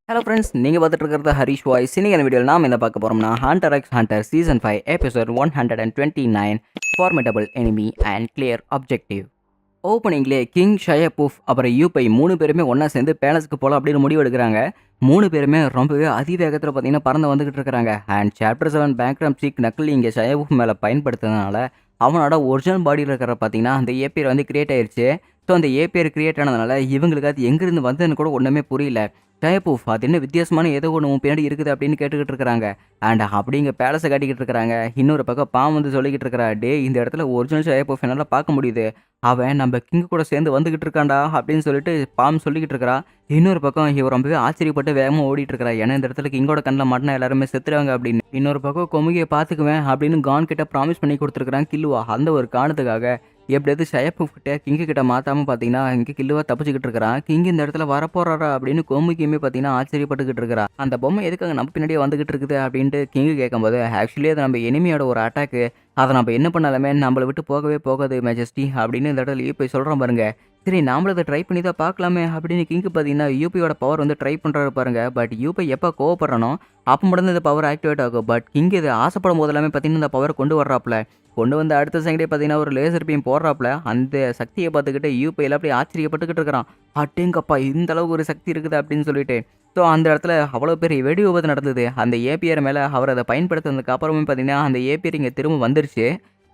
Hello friends, நீங்கள் பார்த்துட்டு இருக்கிறது ஹரிஷ் வாய்ஸ். இன்னைக்கான வீடியோவில் நாம் என்ன பார்க்க போகிறோம்னா, Hunter X Hunter season 5 episode 129 formidable enemy and clear objective. ஓப்பனிங்லேயே கிங், ஷயபூஃப் அப்புறம் யூபை 3 பேருமே ஒன்றா சேர்ந்து பேலஸ்க்கு போகலாம் அப்படின்னு முடிவு எடுக்கிறாங்க. 3 பேருமே ரொம்பவே அதிவேகத்தில் பார்த்தீங்கன்னா பறந்து வந்துகிட்டு இருக்கிறாங்க. அண்ட் சாப்டர் 7 பேக்ராம் சீக் நக்கல் இங்கே ஷயபூஃப் மேலே பயன்படுத்துறதுனால அவனோட ஒரிஜினல் பாடியில் இருக்கிற பார்த்தீங்கன்னா அந்த ஏபிஆர் வந்து கிரியேட் ஆயிடுச்சு. ஸோ அந்த ஏபிஆர் கிரியேட் ஆனதுனால இவங்களுக்கு அது எங்கேருந்து வந்ததுன்னு கூட ஒன்றுமே புரியல. டயபூஃப் அது என்ன வித்தியாசமான ஏதோ ஒன்று உன் பின்னாடி இருக்குது அப்படின்னு கேட்டுக்கிட்டு இருக்கிறாங்க. அண்ட் அப்படிங்க பேலஸை காட்டிக்கிட்டு இருக்கிறாங்க. இன்னொரு பக்கம் பாம் வந்து சொல்லிக்கிட்டு இருக்கிறா, டே இந்த இடத்துல ஒரிஜினல் டயபூஃப் என்னால் பார்க்க முடியுது, அவன் நம்ம கிங் கூட சேர்ந்து வந்துகிட்டு இருக்கான்டா அப்படின்னு சொல்லிட்டு பாம் சொல்லிக்கிட்டு இருக்கிறா. இன்னொரு பக்கம் இவர் ரொம்பவே ஆச்சரியப்பட்டு வேகமாக ஓடிட்டு இருக்கிறா. ஏன்னா இந்த இடத்துல கிங்கோட கண்ணில் மாட்டினா எல்லாருமே செத்துருவாங்க அப்படின்னு. இன்னொரு பக்கம் கொமுகியை பார்த்துக்குவேன் அப்படின்னு கான் கிட்ட ப்ராமிஸ் பண்ணி கொடுத்துருக்குறான் கில்லுவா. அந்த ஒரு காரணத்துக்காக எப்படியாவது ஷயபூஃப் கிட்ட கிங்கு கிட்ட மாத்தாம பார்த்தீங்கன்னா இங்கே கில்லுவா தப்பிச்சுக்கிட்டு இருக்கிறான். கிங் இந்த இடத்துல வரப்போறாரா அப்படின்னு கோமுகியுமே பார்த்தீங்கன்னா ஆச்சரியப்பட்டுக்கிட்டு இருக்கிறா. அந்த பொம்மை எதுக்காக நம்ம பின்னாடியே வந்துகிட்டு இருக்குது அப்படின்ட்டு கிங்கு கேட்கும்போது, ஆக்சுவலி அது நம்ம எனிமியோட ஒரு அட்டாக்கு, அதை நம்ம என்ன பண்ணாலுமே நம்மளை விட்டு போகவே போகாது மெஜஸ்டி அப்படின்னு இந்த இடத்துல யூபி சொல்கிறோம் பாருங்க. சரி நாமளும் அதை ட்ரை பண்ணி தான் பார்க்கலாமே அப்படின்னு கிங்கு பார்த்தீங்கன்னா யூபியோட பவர் வந்து ட்ரை பண்ணுறாரு பாருங்க. பட் யூபி எப்போ கோவப்படுறனோ அப்போ மட்டும் இந்த பவர் ஆக்டிவேட் ஆகும். பட் கிங் இது ஆசைப்படும் போதெல்லாமே பார்த்தீங்கன்னா இந்த பவர் கொண்டு வர்றாப்புல. கொண்டு வந்து அடுத்த செகண்டே பார்த்தீங்கன்னா ஒரு லேசர் பீம் போடுறாப்புல. அந்த சக்தியை பார்த்துக்கிட்டு யூபி எல்லாம் அப்படியே ஆச்சரியப்பட்டுக்கிட்டு இருக்கிறான். அட்டேங்கப்பா இந்த அளவுக்கு ஒரு சக்தி இருக்குது அப்படின்னு சொல்லிட்டு. ஸோ அந்த இடத்துல அவ்வளோ பெரிய வெடி விபத்து நடந்தது. அந்த ஏபிஆர் மேலே அவர் அதை பயன்படுத்துனதுக்கு அப்புறமே பார்த்தீங்கன்னா அந்த ஏபிஆர் இங்கே திரும்ப வந்துருச்சு.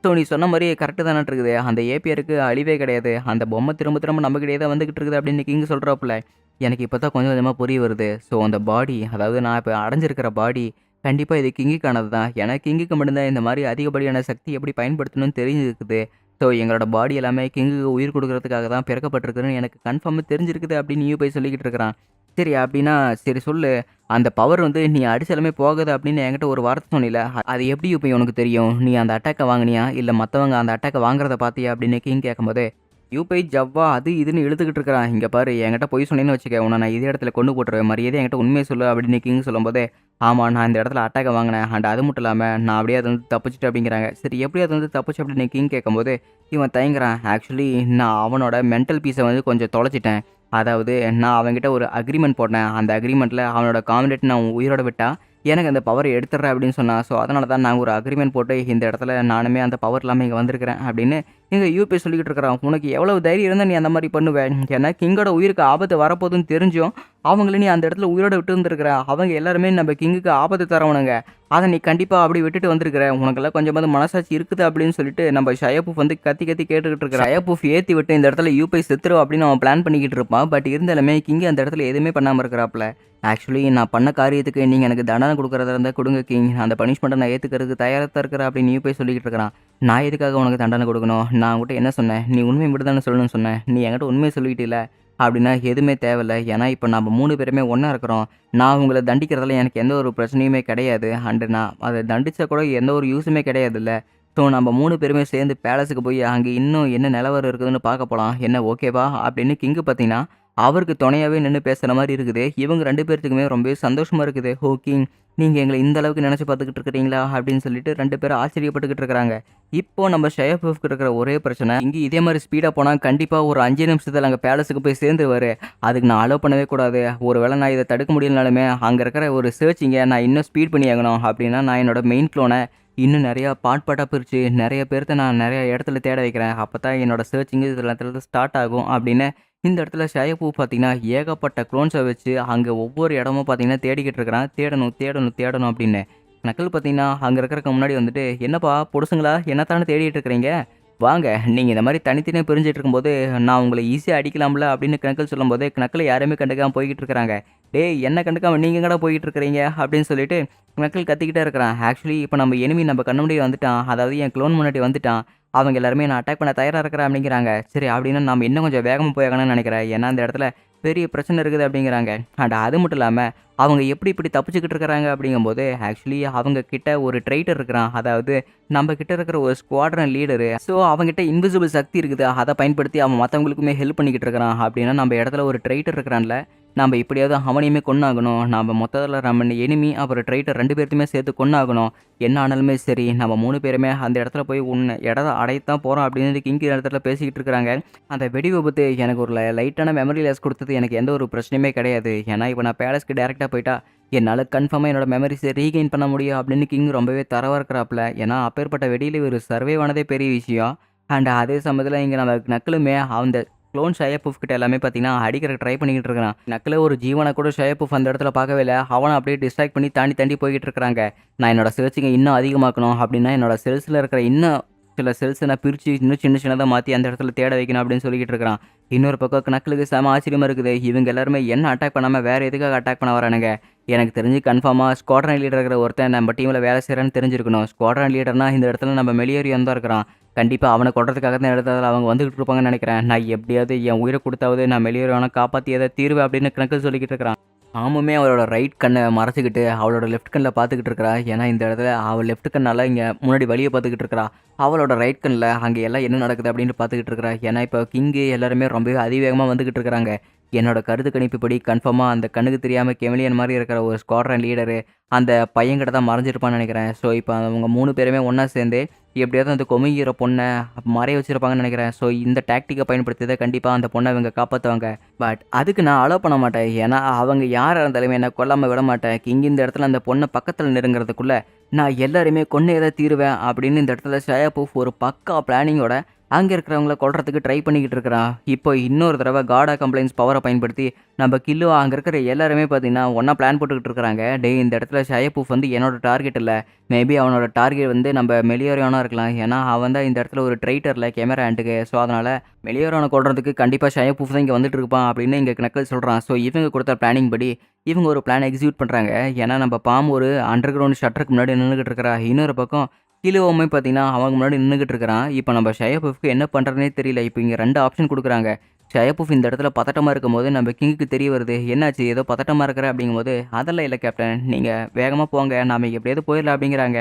ஸோ நீ சொன்ன மாதிரி கரெக்டு தானே இருக்குது. அந்த ஏபிஆருக்கு அழிவே கிடையாது. அந்த பொம்மை திரும்ப திரும்ப நம்மக்கிட்டே தான் வந்துகிட்டு இருக்குது அப்படின்னு கிங் சொல்கிறாப்புல. எனக்கு இப்போ தான் கொஞ்சம் கொஞ்சமாக புரிய வருது. ஸோ அந்த பாடி, அதாவது நான் இப்போ அடைஞ்சிருக்கிற பாடி கண்டிப்பாக இது கிங்குக்கானது தான். ஏன்னா கிங்குக்கு மட்டும்தான் இந்த மாதிரி அதிகப்படியான சக்தி எப்படி பயன்படுத்தணும்னு தெரிஞ்சிருக்குது. ஸோ எங்களோட பாடி எல்லாமே கிங்குக்கு உயிர் கொடுக்கறதுக்காக தான் பிறக்கப்பட்டிருக்குன்னு எனக்கு கன்ஃபார்மாக தெரிஞ்சிருக்குது அப்படின்னு போய் சொல்லிக்கிட்டு இருக்கிறான். சரி அப்படின்னா சரி சொல்லு, அந்த பவர் வந்து நீ அடிச்சாலுமே போகுது அப்படின்னு என்கிட்ட ஒரு வார்த்தை சொன்னில, அது எப்படி இப்போ உனக்கு தெரியும்? நீ அந்த அட்டாக்கை வாங்கினியா இல்லை மற்றவங்க அந்த அட்டாக்கை வாங்குறத பார்த்தியா அப்படின்னு கிங் கேட்கும்போது, யூபை ஜவ்வா அது இதுன்னு இழுத்துக்கிட்டு இருக்கிறான். இங்கே பாரு என்கிட்ட போய் சொன்னேன்னு வச்சுக்க, உன்னை நான் இதே இடத்துல கொண்டு போட்டுருவேன், மரியாதை என்கிட்ட உண்மையை சொல்லு அப்படின்னு கிங் சொல்லும்போது, ஆமாம் நான் இந்த இடத்துல அட்டாக்கை வாங்கினேன். அண்ட் அது மட்டும் இல்லாமல் நான் அப்படியே அது வந்து தப்பிச்சிட்டு அப்படிங்கிறாங்க. சரி எப்படி அது வந்து தப்பிச்சு அப்படின்னு கிங் கேட்கும்போது இவன் தயங்குறான். ஆக்சுவலி நான் அவனோட மென்டல் பீஸை வந்து கொஞ்சம் தொலைச்சிட்டேன். அதாவது நான் அவன்கிட்ட ஒரு அக்ரிமெண்ட் போட்டேன். அந்த அக்ரிமெண்ட்டில் அவனோட காமிடேட் நான் உயிரோட விட்டா எனக்கு அந்த பவர் எடுத்துடுறேன் அப்படின்னு சொன்னான். ஸோ அதனால தான் நான் ஒரு அக்ரிமெண்ட் போட்டு இந்த இடத்துல நானுமே அந்த பவர் இல்லாமல் இங்கே வந்திருக்கிறேன் அப்படின்னு இங்கே யூபி சொல்லிக்கிட்டு இருக்கிறான். உனக்கு எவ்வளவு தைரியம் இருந்தால் நீ அந்த மாதிரி பண்ணுவேன்? ஏன்னா கிங்கோட உயிருக்கு ஆபத்து வரப்போகுதுன்னு தெரிஞ்சும் அவங்கள நீ அந்த இடத்துல உயிரோட விட்டு வந்துருக்கிற. அவங்க எல்லாருமே நம்ம கிங்குக்கு ஆபத்து தரவனுங்க. அதை நீ கண்டிப்பாக அப்படி விட்டுட்டு வந்திருக்கிற. உனக்கெல்லாம் கொஞ்சமாவது மனசாட்சி இருக்குது அப்படின்னு சொல்லிட்டு நம்ம ஷயபூஃப் வந்து கத்தி கத்தி கேட்டுக்கிட்டு இருக்கிற. ஷயபூஃப் ஏற்றி விட்டு இந்த இடத்துல யூபி செத்துரும் அப்படின்னு அவன் பிளான் பண்ணிக்கிட்டு இருப்பான். பட் இருந்தாலுமே கிங் அந்த இடத்துல எதுவுமே பண்ணாமல் இருக்கிறாப்புல. ஆக்சுவலி நான் பண்ண காரியத்துக்கு நீங்கள் எனக்கு தண்டனை கொடுக்குறதா இருந்தால் கொடுங்க கிங், அந்த பனிஷ்மெண்ட்டை நான் ஏற்றுக்கிறதுக்கு தயாராக இருக்கிறேன் அப்படின்னு போய் சொல்லிக்கிட்டு இருக்கிறான். நான் எதுக்காக உனக்கு தண்டனை கொடுக்கணும்? நான் உங்கள்கிட்ட என்ன சொன்னேன்? நீ உண்மை மட்டும் தானே சொல்லணும்னு சொன்னேன். நீ என்கிட்ட உண்மையை சொல்லிக்கிட்டில்ல அப்படின்னா எதுவுமே தேவையில்லை. ஏன்னா இப்போ நம்ம 3 பேருமே ஒன்றா இருக்கிறோம். நான் உங்களை தண்டிக்கிறதுல எனக்கு எந்த ஒரு பிரச்சனையுமே கிடையாது. அண்டு நான் அதை தண்டித்தா கூட எந்த ஒரு யூஸுமே கிடையாதுல்ல. ஸோ நம்ம 3 பேருமே சேர்ந்து பேலஸுக்கு போய் அங்கே இன்னும் என்ன நிலவரம் இருக்குதுன்னு பார்க்க போகலாம். என்ன ஓகேவா அப்படின்னு கிங்கு பார்த்தீங்கன்னா அவருக்கு துணையாகவே நின்று பேசுகிற மாதிரி இருக்குது. இவங்க 2 பேர்த்துக்குமே ரொம்பவே சந்தோஷமாக இருக்குது. ஓ கிங், நீங்கள் எங்களை இந்த அளவுக்கு நினச்சி பார்த்துக்கிட்டு இருக்கிறீங்களா அப்படின்னு சொல்லிட்டு 2 பேரும் ஆச்சரியப்பட்டுக்கிட்டு இருக்கிறாங்க. இப்போ நம்ம ஷயபூஃப்க்கு இருக்கிற ஒரே பிரச்சனை, இங்கே இதே மாதிரி ஸ்பீடாக போனால் கண்டிப்பாக ஒரு 5 நிமிஷத்தில் அங்கே பேலஸுக்கு போய் சேர்ந்துருவார். அதுக்கு நான் அலோவ் பண்ணவே கூடாது. ஒரு வேளை நான் இதை தடுக்க முடியலனாலுமே அங்கே இருக்கிற ஒரு சர்ச்சிங்கை நான் இன்னும் ஸ்பீட் பண்ணி ஆகணும். அப்படின்னா நான் என்னோட மெயின் க்ளோனை இன்னும் நிறையா பாட்டாக பிரித்து நிறைய பேர்த்த நான் நிறைய இடத்துல தேட வைக்கிறேன். அப்போ தான் என்னோட சர்ச்சிங்கு இதில் ஸ்டார்ட் ஆகும் அப்படின்னு இந்த இடத்துல ஷயபூ பார்த்தீங்கன்னா ஏகப்பட்ட க்ளோன்ஸை வச்சு அங்கே ஒவ்வொரு இடமும் பார்த்தீங்கன்னா தேடிக்கிட்டு இருக்கிறான். தேடணும் தேடணும் தேடணும் அப்படின்னு. நக்கல் பார்த்தீங்கன்னா அங்கே இருக்கிறக்கு முன்னாடி வந்துட்டு, என்னப்பா பொடுசுங்களா என்னத்தானே தேடிட்டு இருக்கிறீங்க, வாங்க நீங்கள் இந்த மாதிரி தனித்தனியாக பிரிஞ்சுட்டு இருக்கும்போது நான் உங்களை ஈஸியாக அடிக்கலாம்ல அப்படின்னு கணக்கில் சொல்லும்போது கணக்கில் யாருமே கண்டுக்காமல் போய்கிட்டு இருக்கிறாங்க. டேய் என்ன கண்டுக்காமல் நீங்கள் எங்கடா போய்கிட்டு இருக்கிறீங்க அப்படின்னு சொல்லிட்டு கணக்கில் கத்திக்கிட்டே இருக்கிறான். ஆக்சுவலி இப்போ நம்ம எனிமி நம்ம கண்ணு முன்னாடி வந்துட்டான், அதாவது என் க்ளோன் முன்னாடி வந்துட்டான். அவங்க எல்லாருமே நான் அட்டாக் பண்ண தயாராக இருக்கிறேன் அப்படிங்கிறாங்க. சரி அப்படின்னா நம்ம இன்னும் கொஞ்சம் வேகமாக போயாகணும்னு நினைக்கிறேன். ஏன்னா அந்த இடத்துல பெரிய பிரச்சனை இருக்குது அப்படிங்கிறாங்க. அண்ட் அது மட்டும் இல்லாமல் அவங்க எப்படி இப்படி தப்பிச்சுக்கிட்டு இருக்கிறாங்க அப்படிங்கும்போது ஆக்சுவலி அவங்க கிட்ட ஒரு ட்ரைட்டர் இருக்கிறான். அதாவது நம்ம கிட்ட இருக்கிற ஒரு ஸ்குவாட்ரன் லீடரு. ஸோ அவங்ககிட்ட இன்விசிபிள் சக்தி இருக்குது. அதை பயன்படுத்தி அவன் மற்றவங்களுக்குமே ஹெல்ப் பண்ணிக்கிட்டு இருக்கிறான். அப்படின்னா நம்ம இடத்துல ஒரு ட்ரைட்டர் இருக்கிறான்ல, நம்ம எப்படியாவது அவனையுமே கொன்னாகணும். நம்ம மொத்தத்துல நம்ம எனிமி அப்புறம் ட்ரைட்டர் 2 பேத்தையுமே சேர்த்து கொன்னாகணும். என்ன ஆனாலுமே சரி, நம்ம 3 பேருமே அந்த இடத்துல போய் இடத்த அடையத்தான் போறோம் அப்படின்னு கிங் இடத்துல பேசிக்கிட்டு இருக்கிறாங்க. அந்த வெடி விபத்து எனக்கு ஒரு லைட்டான மெமரி லாஸ் குடுத்தது எனக்கு எந்த ஒரு பிரச்சனையுமே கிடையாது. ஏன்னா, இப்ப நான் பேலஸ்க்கு டைரக்ட்டா போயிட்டா, என்னால கன்ஃபார்மா என்னோட மெமரீஸ ரீகெயின் பண்ண முடியும் அப்படின்னு கிங் ரொம்பவே தரவா இருக்கிறாப்ல. ஏன்னா, அப்பேற்பட்ட வெடியில இவரு சர்வைவ் ஆனதே பெரிய விஷயம். அண்ட் அதே சமயத்துல இங்க நம்ம நக்குலுமே அந்த குளோன் ஷயபூஃப் கிட்ட எல்லாமே பார்த்தீங்கன்னா, அடிக்கிறக்கு ட்ரை பண்ணிக்கிட்டு இருக்கிறான். நக்குல ஒரு ஜீவன கூட ஷயபூஃப் அந்த இடத்துல பார்க்கவே இல்ல. அவன அப்படியே டிஸ்ட்ராக்ட் பண்ணி தாண்டி தாண்டி போய்க்கிட்டு இருக்கிறாங்க. நான் என்னோட சர்ச்சிங்க இன்னும் அதிகமாக்கணும் அப்படின்னா, என்னோட செல்ஸ்ல இருக்கிற இன்னும் சில செல்ஸ நான் பிரிச்சு இன்னும் சின்ன சின்னதா மாத்தி அந்த இடத்துல தேட வைக்கணும் அப்படின்னு சொல்லிக்கிட்டு இருக்கிறான். இன்னொரு பக்கம் நக்குலுக்கு செம ஆச்சரியமா இருக்குது. இவங்க எல்லாருமே என்ன அட்டாக் பண்ணாம வேற எதுக்காக அட்டாக் பண்ண வரானுங்க? எனக்கு தெரிஞ்சு கன்ஃபார்மா ஸ்குவாட்ரன் லீடர் இருக்கிற ஒருத்தன் நம்ம டீம்ல வேலை செய்றான்னு தெரிஞ்சிருக்கணும். ஸ்குவாட்ரன் லீடர்னா இந்த இடத்துல நம்ம மெலியோரியன் தான் இருக்கிறான். கண்டிப்பா அவன கொல்றதுக்காக தான் இடத்துல அவங்க வந்துகிட்டு இருப்பாங்கன்னு நினைக்கிறேன். நான் எப்படியாவது என் உயிர குடுத்தாவது நான் மெலியோரியன காப்பாத்தியத தீருவேன் அப்படின்னு நக்குல் சொல்லிக்கிட்டு இருக்கிறான். ஆமுமே அவளோட ரைட் கண்ண மறைச்சுக்கிட்டு, அவளோட லெஃப்ட் கண்ல பார்த்துக்கிட்டு இருக்கிறா. ஏன்னா, இந்த இடத்துல அவ லெஃப்ட் கண்ணால இங்க முன்னாடி வழிய பார்த்துக்கிட்டு இருக்கிறா. அவளோட ரைட் கண்ல அங்க எல்லாம் என்ன நடக்குது அப்படின்னு பார்த்துக்கிட்டு இருக்கிறா. ஏன்னா, இப்போ கிங்கு எல்லாருமே ரொம்பவே அதிவேகமா வந்துகிட்டு இருக்கிறாங்க. என்னோட கருத்து கணிப்புப்படி கன்ஃபார்மா அந்த கண்ணுக்கு தெரியாம கெமிலியன் மாரி இருக்கிற ஒரு ஸ்குவாட்ரன் லீடரு, அந்த பையன்கிட்ட தான் மறைஞ்சிருப்பான்னு நெனைக்கிறேன். ஸோ, இப்போ அவங்க 3 பேருமே ஒண்ணா சேர்ந்து எப்படியாவது அந்த கொமிக்கிற பொண்ண மறைய வச்சிருப்பாங்கன்னு நெனைக்கிறேன். ஸோ, இந்த டாக்டிக்க பயன்படுத்தி தான் கண்டிப்பா அந்த பொண்ண இவங்க காப்பாத்துவாங்க. பட் அதுக்கு நான் அலோவ் பண்ண மாட்டேன். ஏன்னா, அவங்க யாரா இருந்தாலுமே என்ன கொல்லாம விட மாட்டேன். கிங் இந்த இடத்துல அந்த பொண்ண பக்கத்துல நெருங்குறதுக்குள்ள, நான் எல்லாரையுமே கொன்னே தான் தீருவேன் அப்படின்னு இந்த இடத்துல ஷயாபூஃப் ஒரு பக்கா பிளானிங்கோட அங்க இருக்கிறவங்கள கொல்றதுக்கு ட்ரை பண்ணிக்கிட்டு இருக்கிறான். இப்போ இன்னொரு தடவ காட் ஆஃப் கம்ப்ளைண்ட்ஸ் பவர பயன்படுத்தி நம்ம கில்லு அங்க இருக்கிற எல்லாருமே பார்த்தீங்கன்னா, ஒண்ணா பிளான் போட்டுக்கிட்டு இருக்கிறாங்க. டேய் இந்த இடத்துல ஷயபூஃப் வந்து என்னோட டார்கெட் இல்ல. மேபி அவனோட டார்கெட் வந்து நம்ம மெலியோரியானா இருக்கலாம். ஏன்னா, அவன் தான் இந்த இடத்துல ஒரு ட்ரைட்டர்ல கேமரா ஹேண்டுக்கு. ஸோ, அதனால மெலியோரியான கொல்றதுக்கு கண்டிப்பா ஷயபூஃப் தான் இங்க வந்துட்டு இருப்பான் அப்படின்னு இங்க நக்கல் சொல்றான். ஸோ, இவங்க குடுத்த பிளானிங் படி இவங்க ஒரு பிளான் எக்ஸிக்யூட் பண்றாங்க. ஏன்னா, நம்ம பாம் ஒரு அண்டர் கிரவுண்ட் ஷட்டருக்கு முன்னாடி நின்னுகிட்டு இருக்கிறா. இன்னொரு பக்கம் கிலுவுமே பார்த்தீங்கன்னா, அவங்க முன்னாடி நின்னுகிட்டு இருக்கிறான். இப்போ நம்ம ஷயபூஃப்க்கு என்ன பண்றதுன்னே தெரியல. இப்போ இங்க 2 ஆப்ஷன் குடுக்குறாங்க. ஷயபூஃப் இந்த இடத்துல பதட்டமா இருக்கும்போது, நம்ம கிங்குக்கு தெரிய வருது. என்னாச்சு ஏதோ பதட்டமா இருக்கிற அப்படிங்கும்போது, அதெல்லாம் இல்ல கேப்டன். நீங்க வேகமா போங்க. நாம எப்படியாவது போயிடலாம் அப்படிங்கிறாங்க.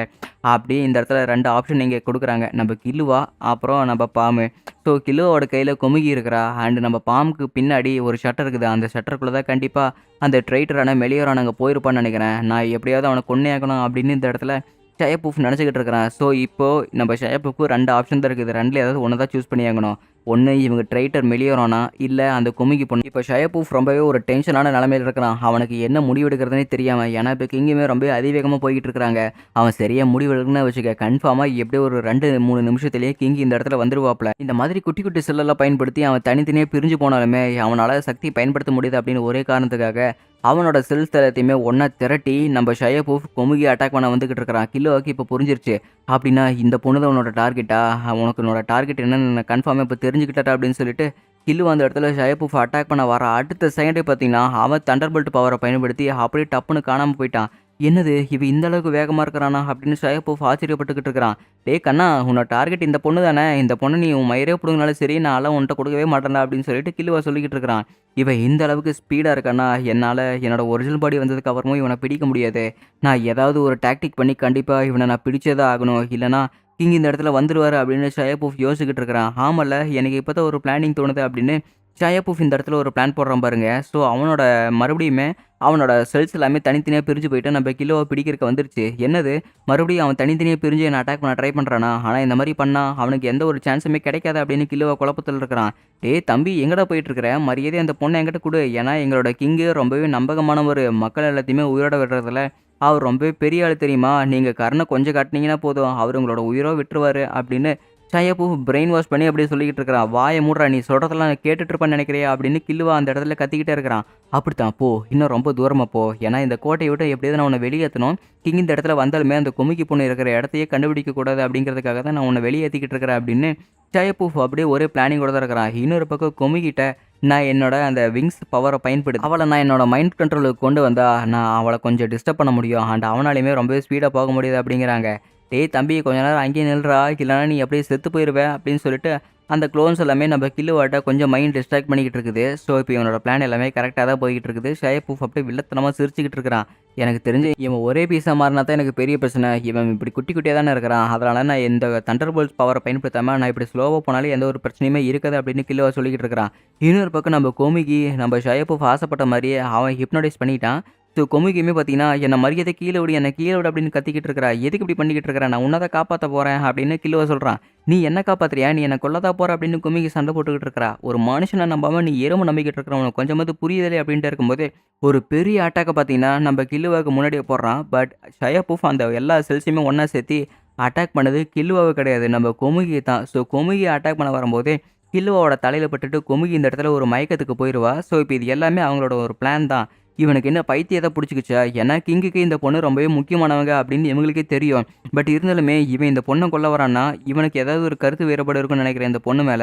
அப்படியே இந்த இடத்துல 2 ஆப்ஷன் இங்க குடுக்குறாங்க. நம்ம கில்லுவா, அப்புறம் நம்ம பாமு. ஸோ கில்லுவோட கையில குமுகி இருக்கிறா. அண்ட் நம்ம பாமுக்கு பின்னாடி ஒரு ஷட்டர் இருக்குது. அந்த ஷட்டருக்குள்ள தான் கண்டிப்பா அந்த ட்ரைட்டரான மெலியோரான அங்க போயிருப்பான்னு நெனைக்கிறேன். நான் எப்படியாவது அவன கொன்னே ஆகணும் அப்படின்னு இந்த இடத்துல ஷயபூஃப் நெனச்சுக்கிட்டு இருக்கிறான். ஸோ, இப்போ நம்ம ஷயபூஃப்க்கு 2 ஆப்ஷன் தான் இருக்குது. 2ல ஏதாவது ஒண்ணு தான் சூஸ் பண்ணியாகணும். ஒண்ணு இவங்க ட்ரைட்டர் மெலியோரானா, இல்ல அந்த குமிகி பொண்ணு. இப்போ ஷயபூஃப் ரொம்பவே ஒரு டென்ஷனான நிலைமையில இருக்கிறான். அவனுக்கு என்ன முடிவு எடுக்கிறதுனே தெரியாம. ஏன்னா, இப்போ கிங்குமே ரொம்ப அதிவேகமா போய்க்கிட்டு இருக்கிறாங்க. அவன் சரியா முடிவு எடுக்கணும்னு வச்சுக்க, கன்ஃபார்மா எப்படியோ ஒரு 2, 3 நிமிஷத்திலேயே கிங் இந்த இடத்துல வந்துருவாப்ல. இந்த மாதிரி குட்டி குட்டி செல்லெல்லாம் பயன்படுத்தி அவன் தனித்தனியா பிரிஞ்சு போனாலுமே, அவனால சக்தி பயன்படுத்த முடியுது அப்படின்னு ஒரே காரணத்துக்காக அவனோட செல்ஸ் எல்லாத்தையுமே ஒண்ணா திரட்டி நம்ம ஷயபூஃப் குமுகி அட்டாக் பண்ண வந்துகிட்டு இருக்கிறான். கில்லோவுக்கு இப்போ புரிஞ்சிருச்சு. அப்படின்னா இந்த பொண்ணு தான் உன்னோட டார்கெட்டா? உனக்கு உன்னோட டார்கெட் என்னன்னு கன்ஃபார்மா இப்போ தெரிஞ்சுக்கிட்டா அப்படின்னு சொல்லிட்டு கில்லு அந்த இடத்துல ஷயபூஃப் அட்டாக் பண்ண வர அடுத்த செகண்டே பார்த்தீங்கன்னா, அவன் தண்டர்போல்ட் பவரை பயன்படுத்தி அப்படியே டப்புன்னு காணாம போயிட்டான். என்னது இவன் இந்த அளவுக்கு வேகமா இருக்கிறானா அப்படின்னு ஷயபூஃப் ஆச்சரியப்பட்டுக்கிட்டு இருக்கிறான். டேய் கண்ணா, உன்னோட டார்கெட் இந்த பொண்ணு தானே? இந்த பொண்ணு நீ உன் மயிரே பிடுங்கினாலும் சரி, நான்லாம் உன்கிட்ட கொடுக்கவே மாட்டேன்டா அப்படின்னு சொல்லிட்டு கில்லுவா சொல்லிக்கிட்டு இருக்கிறான். இவன் இந்த அளவுக்கு ஸ்பீடா இருக்கான்னா, என்னால என்னோட ஒரிஜினல் பாடி வந்ததுக்கு அப்புறமும் இவனை பிடிக்க முடியாது. நான் ஏதாவது ஒரு டாக்டிக் பண்ணி கண்டிப்பா இவனை நான் பிடிச்சே தான் ஆகணும். இல்லைனா கிங் இந்த இடத்துல வந்துருவாரு அப்படின்னு ஷயபூஃப் யோசிச்சுக்கிட்டு இருக்கிறான். ஆமல்ல, எனக்கு இப்போ தான் ஒரு பிளானிங் தோணுது அப்படின்னு ஷயபூஃப் இந்த இடத்துல ஒரு பிளான் போடுறான் பாருங்க. ஸோ, அவனோட மறுபடியுமே அவனோட செல்ஸ் எல்லாமே தனித்தனியா பிரிஞ்சு போயிட்டு நம்ம கிலோவ பிடிக்கிறதுக்கு வந்துருச்சு. என்னது மறுபடியும் அவன் தனித்தனியா பிரிஞ்சு என்ன அட்டாக் பண்ண ட்ரை பண்றானா? ஆனா இந்த மாரி பண்ணா அவனுக்கு எந்த ஒரு சான்ஸுமே கிடைக்காது அப்படின்னு கிலோவ குழப்பத்துல இருக்கிறான். டேய் தம்பி, எங்கடா போயிட்டு இருக்கிற? மரியாதையா அந்த பொண்ண என்கிட்ட குடு. ஏன்னா எங்களோட கிங்கு ரொம்பவே நம்பகமானவரு. மக்கள் எல்லாத்தையுமே உயிரோட விடுறதுல அவர் ரொம்பவே பெரிய ஆளு தெரியுமா? நீங்க கருணை கொஞ்சம் காட்டுனீங்கன்னா போதும், அவரு உங்களோட உயிரோ விட்டுருவாரு அப்படின்னு ஷயபூஃப் பிரெயின் வாஷ் பண்ணி அப்படியே சொல்லிக்கிட்டு இருக்கிறான். வாய மூடுறா, நீ சொல்றதெல்லாம் நான் கேட்டுட்டு இருப்பேன்னு நினைக்கிறியா அப்படின்னு கில்லுவா அந்த இடத்துல கத்திக்கிட்டே இருக்கிறான். அப்படித்தான் போ, இன்னும் ரொம்ப தூரமா போ. ஏன்னா இந்த கோட்டையை விட்டு எப்படியாவது நான் உன்னை வெளியேற்றணும். கிங் இந்த இடத்துல வந்தாலுமே அந்த குமிக்கி பொண்ணு இருக்கிற இடத்தையே கண்டுபிடிக்க கூடாது அப்படிங்கிறதுக்காக தான் நான் உன்னை வெளியேற்றிக்கிட்டு இருக்கிறேன் அப்படின்னு ஷயபூஃப் அப்படியே ஒரே பிளானிங்கோட தான் இருக்கிறான். இன்னொரு பக்கம் குமிக்கிட்ட நான் என்னோட அந்த விங்ஸ் பவரை பயன்படுத்தி அவளை நான் என்னோட மைண்ட் கண்ட்ரோலுக்கு கொண்டு வந்தா நான் அவளை கொஞ்சம் டிஸ்டர்ப் பண்ண முடியும். அண்ட் அவனாலையுமே ரொம்பவே ஸ்பீடாக போக முடியுது அப்படிங்கிறாங்க. டேய் தம்பி, கொஞ்ச நேரம் அங்கேயே நில்றா, இல்லைனா நீ அப்படியே செத்து போயிடுவே அப்படின்னு சொல்லிட்டு அந்த க்ளோன்ஸ் எல்லாமே நம்ம கில்லுவாட்ட கொஞ்சம் மைண்ட் டிஸ்ட்ராக்ட் பண்ணிக்கிட்டு இருக்குது. ஸோ இப்போ இவனோட பிளான் எல்லாமே கரெக்டாக தான் போய்கிட்டு இருக்குது. ஷயப்பூஃப் அப்படியே வில்லத்தனமாக சிரிச்சுக்கிட்டு இருக்கிறான். எனக்கு தெரிஞ்சு இவன் ஒரே பீஸா மாறினா தான் எனக்கு பெரிய பிரச்சனை. இவன் இப்படி குட்டி குட்டியாக தானே இருக்கிறான். அதனால நான் இந்த தண்டர் போல்ட்ஸ் பவரை பயன்படுத்தாமல் நான் இப்படி ஸ்லோவாக போனாலும் எந்த ஒரு பிரச்சனையுமே இருக்காது அப்படின்னு கில்லுவா சொல்லிக்கிட்டு இருக்கிறான். இன்னொரு பக்கம் நம்ம கோமிக்கு நம்ம ஷயப்பூஃப் ஆசைப்பட்ட மாதிரியே அவன் ஹிப்னோடைஸ் பண்ணிட்டான். ஸோ கொமுகியுமே பார்த்தீங்கன்னா, "என்ன மரியாதை கீழ விடு, என்ன கீழ விடு" அப்படின்னு கத்திக்கிட்டு இருக்கிறா. "எதுக்கு இப்படி பண்ணிக்கிட்டு இருக்கிற? நான் உன்ன தான் காப்பாத்த போறேன்" அப்படின்னு கில்லுவ சொல்றான். "நீ என்ன காப்பாத்துறியா? நீ என்ன கொல்லத்தான் போற" அப்படின்னு கொமுகி சண்டை போட்டுக்கிட்டு இருக்கிறா. ஒரு மனுஷனை நம்பாம நீ எரும நம்பிக்கிட்டு இருக்கிற, உனக்கு கொஞ்சமாவது புரியுதலே அப்படின்ட்டு இருக்கும்போது, ஒரு பெரிய அட்டாக்க பார்த்தீங்கன்னா, நம்ம கில்லுவாக்கு முன்னாடியே போடுறான். பட் ஷயப்பூஃப் அந்த எல்லா செல்ஸையுமே ஒண்ணா சேர்த்தி அட்டாக் பண்ணது கில்லுவாவ கிடையாது, நம்ம கொமுகிய தான். ஸோ கொமுகிய அட்டாக் பண்ண வரும்போதே, கில்லுவாவோட தலையில பட்டுட்டு கொமுகி இந்த இடத்துல ஒரு மயக்கத்துக்கு போயிருவா. ஸோ இப்போ இது எல்லாமே அவங்களோட ஒரு பிளான் தான். இவனுக்கு என்ன பைத்தியத்தை பிடிச்சிக்கிச்சா? ஏன்னா கிங்குக்கு இந்த பொண்ணு ரொம்பவே முக்கியமானவங்க அப்படின்னு இவங்களுக்கே தெரியும். பட் இருந்தாலுமே இவன் இந்த பொண்ணை கொல்ல வரான்னா, இவனுக்கு ஏதாவது ஒரு கருத்து வேறுபாடு இருக்குன்னு நினைக்கிறேன் இந்த பொண்ணு மேல.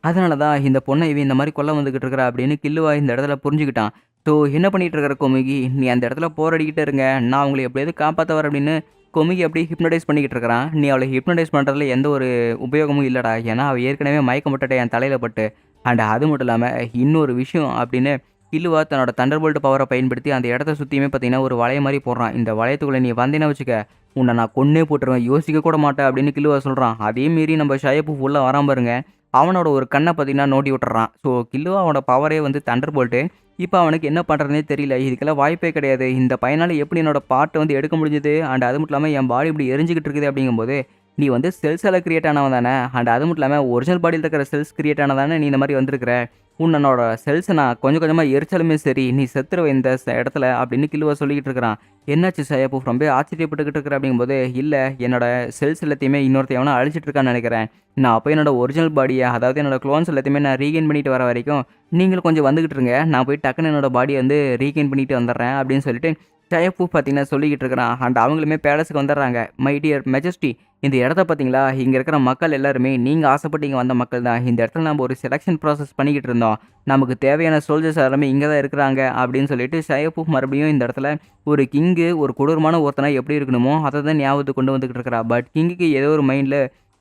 அதனால தான் இந்த பொண்ணை இவன் இந்த மாரி கொல்ல வந்துகிட்டு இருக்கிறா அப்படின்னு கில்லுவா இந்த இடத்துல புரிஞ்சுக்கிட்டான். ஸோ என்ன பண்ணிட்டு இருக்கிற கொமுகி, நீ அந்த இடத்துல போராடிக்கிட்டே இருங்க. நான் உங்கள எப்படியாவது காப்பாத்த வரேன் அப்படின்னு கொமுகி அப்படியே ஹிப்னோடைஸ் பண்ணிக்கிட்டு இருக்கிறான். நீ அவளை ஹிப்னோடைஸ் பண்ணுறதுல எந்த ஒரு உபயோகமும் இல்லடா. ஏன்னா அவள் ஏற்கனவே மயக்கம் போட்டுட்டா என் தலையில பட்டு. அண்ட் அது மட்டும் இல்லாம இன்னொரு விஷயம் அப்படின்னு கில்லுவா தன்னோட தண்டர்போல்ட் பவரை பயன்படுத்தி அந்த இடத்த சுற்றியுமே பார்த்தீங்கன்னா ஒரு வளைய மாதிரி போடுறான். இந்த வளையத்துக்குள்ளே நீ வந்தேன்னு வச்சுக்க, உன்னை நான் கொன்னே போட்டுருவேன், யோசிக்க கூட மாட்டேன் அப்படின்னு கில்லுவா சொல்கிறான். அதே மீறி நம்ம ஷயப்பூஃப் உள்ள வராம பாருங்க, அவனோட ஒரு கண்ணை பார்த்தீங்கன்னா நோண்டி விட்டுறான். ஸோ கில்லுவா அவனோட பவரே வந்து தண்டர்போல்ட்டு. இப்போ அவனுக்கு என்ன பண்ணுறதுனே தெரியல. இதுக்கெல்லாம் வாய்ப்பே கிடையாது. இந்த பையனால் எப்படி என்னோட பார்ட்டை வந்து எடுக்க முடிஞ்சுது, அண்ட் அது மட்டும் இல்லாமல் என் பாடி இப்படி எரிஞ்சிக்கிட்டு இருக்குது அப்படிங்கும்போது, நீ வந்து செல்ஸால் கிரியேட் ஆனவன் தானே, அண்ட் அது மட்டும் இல்லாமல் ஒரிஜினல் பாடியில் இருக்கிற செல்ஸ் கிரியேட் ஆனதானே நீ இந்த மாதிரி வந்திருக்கிற. உன்னோட செல்ஸை நான் கொஞ்சம் கொஞ்சமாக எரிச்சாலுமே சரி, நீ செத்துருவ இந்த இடத்துல அப்படின்னு கில்லுவா சொல்லிக்கிட்டு இருக்கிறான். என்னாச்சு ஷயப்பூஃப் ரொம்ப ஆச்சரியப்பட்டுக்கிட்டு இருக்கிற அப்படிங்கும்போது, இல்லை என்னோட செல்ஸ் எல்லாத்தையுமே இன்னொருத்த எவனோ அழிச்சிட்டு இருக்கான்னு நினைக்கிறேன். நான் அப்போ என்னோட ஒரிஜினல் பாடியை, அதாவது என்னோட க்ளோன்ஸ் எல்லாத்தையுமே நான் ரீகெயின் பண்ணிட்டு வர வரைக்கும் நீங்களும் கொஞ்சம் வந்துகிட்டு இருங்க. நான் போய் டக்குன்னு என்னோட பாடியை வந்து ரீகெயின் பண்ணிட்டு வந்துடுறேன் அப்படின்னு சொல்லிட்டு ஷயப்பூஃப் பார்த்தீங்கன்னா சொல்லிக்கிட்டு இருக்கிறான். அண்ட் அவங்களுமே பேலஸுக்கு வந்துடுறாங்க. மை டியர் மெஜஸ்டி, இந்த இடத்த பார்த்தீங்களா, இங்கே இருக்கிற மக்கள் எல்லாருமே நீங்கள் ஆசைப்பட்டு இங்கே வந்த மக்கள் தான். இந்த இடத்துல நம்ம ஒரு செலெக்ஷன் ப்ராசஸ் பண்ணிக்கிட்டு இருந்தோம். நமக்கு தேவையான சோல்ஜர்ஸ் எல்லாமே இங்கே தான் இருக்கிறாங்க அப்படின்னு சொல்லிட்டு ஷயப்பூஃப் மறுபடியும் இந்த இடத்துல ஒரு கிங்கு, ஒரு கொடூரமான ஒருத்தனா எப்படி இருக்கணுமோ அதை தான் ஞாபகத்துக்கு கொண்டு வந்துக்கிட்டு இருக்கிறா. பட் கிங்குக்கு ஏதோ ஒரு மைண்டில்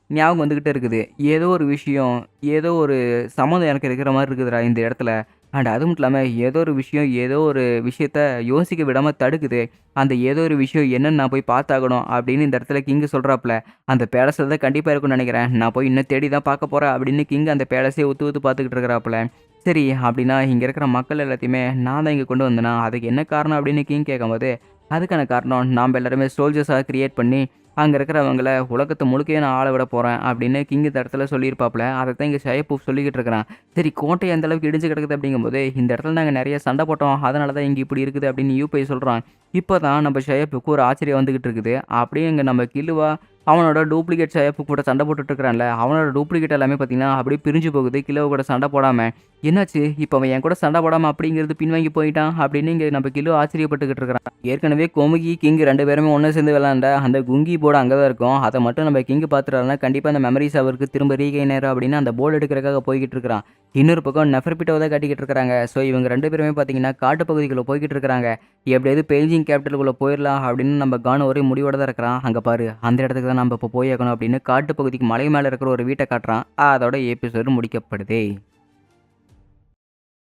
ஞாபகம் வந்துக்கிட்டே இருக்குது. ஏதோ ஒரு விஷயம், ஏதோ ஒரு சம்மந்தம் எனக்கு இருக்கிற மாதிரி இருக்குதுடா இந்த இடத்துல. அண்ட் அது மட்டும் இல்லாமல் ஏதோ ஒரு விஷயம், ஏதோ ஒரு விஷயத்த யோசிக்க விடாமல் தடுக்குது. அந்த ஏதோ ஒரு விஷயம் என்னன்னு நான் போய் பார்த்தாகணும் அப்படின்னு இந்த இடத்துல கிங்கு சொல்கிறாப்புல. அந்த பேலஸில் தான் கண்டிப்பாக இருக்கும்னு நினைக்கிறேன். நான் போய் இன்னும் தேடி தான் பார்க்க போகிறேன் அப்படின்னு கிங் அந்த பேலஸே உத்து உத்து பார்த்துக்கிட்டு இருக்கிறாப்புல. சரி அப்படின்னா இங்கே இருக்கிற மக்கள் எல்லாத்தையுமே நான் தான் இங்கே கொண்டு வந்தேனா, அதுக்கு என்ன காரணம் அப்படின்னு கிங் கேட்கும்போது, அதுக்கான காரணம் நாம் எல்லாருமே சோல்ஜர்ஸாக கிரியேட் பண்ணி அங்கே இருக்கிறவங்கள உலகத்தை முழுக்கையே நான் ஆள விட போகிறேன் அப்படின்னு கிங் இந்த இடத்துல சொல்லியிருப்பாப்புல. அதை தான் இங்கே ஷயப்பூஃப் சொல்லிக்கிட்டு இருக்கிறான். சரி கோட்டை எந்த அளவுக்கு இடிஞ்சு கிடக்குது அப்படிங்கும்போது, இந்த இடத்துல நாங்கள் நிறைய சண்டை போட்டோம், அதனால தான் இங்கே இப்படி இருக்குது அப்படின்னு யூபை சொல்கிறான். இப்போ தான் நம்ம ஷயப்புக்கு ஒரு ஆச்சரியம் வந்துக்கிட்டு இருக்குது. அப்படியே இங்கே நம்ம கில்லுவா அவனோட டூப்ளிகேட் ஷயப்பு கூட சண்டை போட்டுட்டு இருக்கிறான்ல, அவனோட டூப்ளிகேட் எல்லாமே பார்த்தீங்கன்னா அப்படியே பிரிஞ்சு போகுது. கிலோ கூட சண்டை போடாமல். என்னாச்சு இப்போ அவன் என் கூட சண்டை போடாமல் அப்படிங்கிறது பின்வாங்கி போயிட்டான் அப்படின்னு இங்கே நம்ம கிலோ ஆச்சரியப்பட்டுக்கிட்டு இருக்கிறான். ஏற்கனவே கோமுகி கிங் 2 பேருமே ஒன்று சேர்ந்து விளாண்ட அந்த குங்கி போர்டு அங்கே தான் இருக்கும். அதை மட்டும் நம்ம கிங் பார்த்துட்டாருன்னா கண்டிப்பாக அந்த மெமரிஸ் அவருக்கு திரும்ப ரீகெயின் ஆயிரும் அப்படின்னு அந்த போர்டு எடுக்கிறதுக்காக போய்கிட்டு இருக்கிறான். இன்னொரு பக்கம் நெஃபர்பிட்டோ தான் காட்டிக்கிட்டு இருக்கிறாங்க. ஸோ இவங்க 2 பேருமே பார்த்தீங்கன்னா காட்டு பகுதிக்குள்ளே போய்கிட்டு இருக்கிறாங்க. எப்படியாவது பெய்ஜிங் கேபிட்டலுக்குள்ளே போயிடலாம் அப்படின்னு நம்ம கான் ஒரே முடிவோட தான் இருக்கிறான். அங்கே பாரு அந்த இடத்துக்கு தான் நம்ம இப்போ போயாக்கணும் அப்படின்னு காட்டு பகுதிக்கு மலை மேலே இருக்கிற ஒரு வீட்டை காட்டுறான். அதோட எபிசோடு முடிக்கப்படுது.